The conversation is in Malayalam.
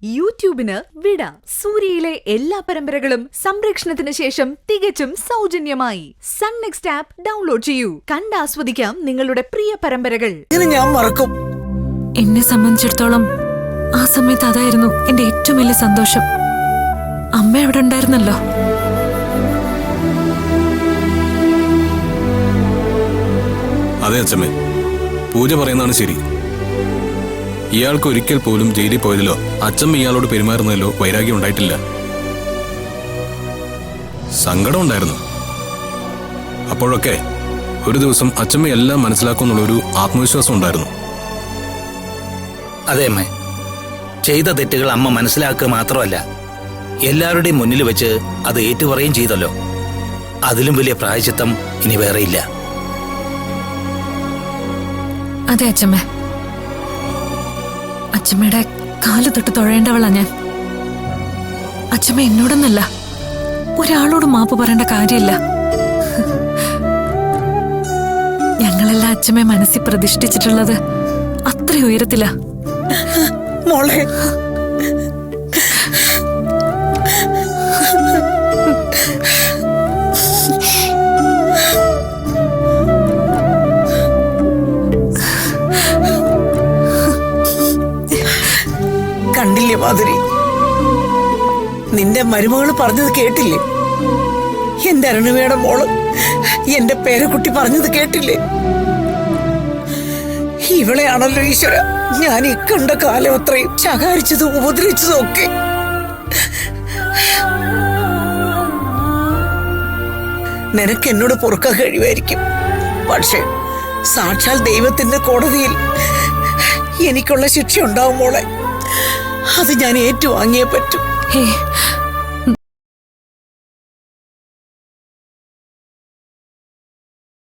യൂട്യൂബിന് വിട. സൂര്യയിലെ എല്ലാ പരമ്പരകളും സംരക്ഷണത്തിന് ശേഷം തികച്ചും സൗജന്യമായി സൺ നെക്സ്റ്റ് ആപ്പ് ഡൗൺലോഡ് ചെയ്യൂ. കണ്ടാസ്വദിക്കാം നിങ്ങളുടെ പ്രിയ പരമ്പരകൾ. ഞാൻ മറക്കും. എന്നെ സംബന്ധിച്ചിടത്തോളം ആ സമയത്ത് അതായിരുന്നു എന്റെ ഏറ്റവും വലിയ സന്തോഷം. അമ്മ അവിടെ ഉണ്ടായിരുന്നല്ലോ. അതെ അച്ഛമ്മേ, പൂജ പറയുന്നതാണ് ശരി. ഇയാൾക്ക് ഒരിക്കൽ പോലും ജയിലിൽ പോയതിലോ അച്ഛമ്മ ഇയാളോട് പെരുമാറുന്നതിലോ വൈരാഗ്യം ഉണ്ടായിട്ടില്ല. സങ്കടം ഉണ്ടായിരുന്നു. അപ്പോഴൊക്കെ ഒരു ദിവസം അച്ഛമ്മ എല്ലാം മനസ്സിലാക്കുമെന്നുള്ളൊരു ആത്മവിശ്വാസം ഉണ്ടായിരുന്നു. അതെ അമ്മേ, ചെയ്ത തെറ്റുകൾ അമ്മ മനസ്സിലാക്കുക മാത്രമല്ല, എല്ലാവരുടെയും മുന്നിൽ വെച്ച് അത് ഏറ്റുപറയുകയും ചെയ്തല്ലോ. അതിലും വലിയ പ്രായശ്ചിത്തം ഇനി വേറെയില്ല. അതെ അച്ഛമ്മ, അച്ഛമ്മയുടെ കാല് തൊട്ട് തൊഴേണ്ടവളാ ഞാൻ. അച്ഛമ്മ എന്നോടൊന്നല്ല, ഒരാളോട് മാപ്പ് പറയേണ്ട കാര്യമില്ല. ഞങ്ങളെല്ലാം അച്ഛമ്മയെ മനസ്സിൽ പ്രതിഷ്ഠിച്ചിട്ടുള്ളത് അത്ര ഉയരത്തില. മോളെ, കണ്ടില്ലേ മാധുരി, നിന്റെ മരുമകള് പറഞ്ഞത് കേട്ടില്ലേ? എന്റെ അരുണിമയുടെ മോള് എന്റെ പേരക്കുട്ടി പറഞ്ഞത് കേട്ടില്ലേ? ഇവളെയാണല്ലോ ഈശ്വര ഞാൻ ഈ കണ്ട കാലം അത്രയും ശകാരിച്ചതും ഉപദ്രവിച്ചതും ഒക്കെ. നിനക്ക് എന്നോട് പൊറുക്കാൻ കഴിയുമായിരിക്കും, പക്ഷെ സാക്ഷാൽ ദൈവത്തിന്റെ കോടതിയിൽ എനിക്കുള്ള ശിക്ഷ ഉണ്ടാവും മോളെ. അത് ഞാൻ ഏറ്റുവാങ്ങിയേ പറ്റൂ.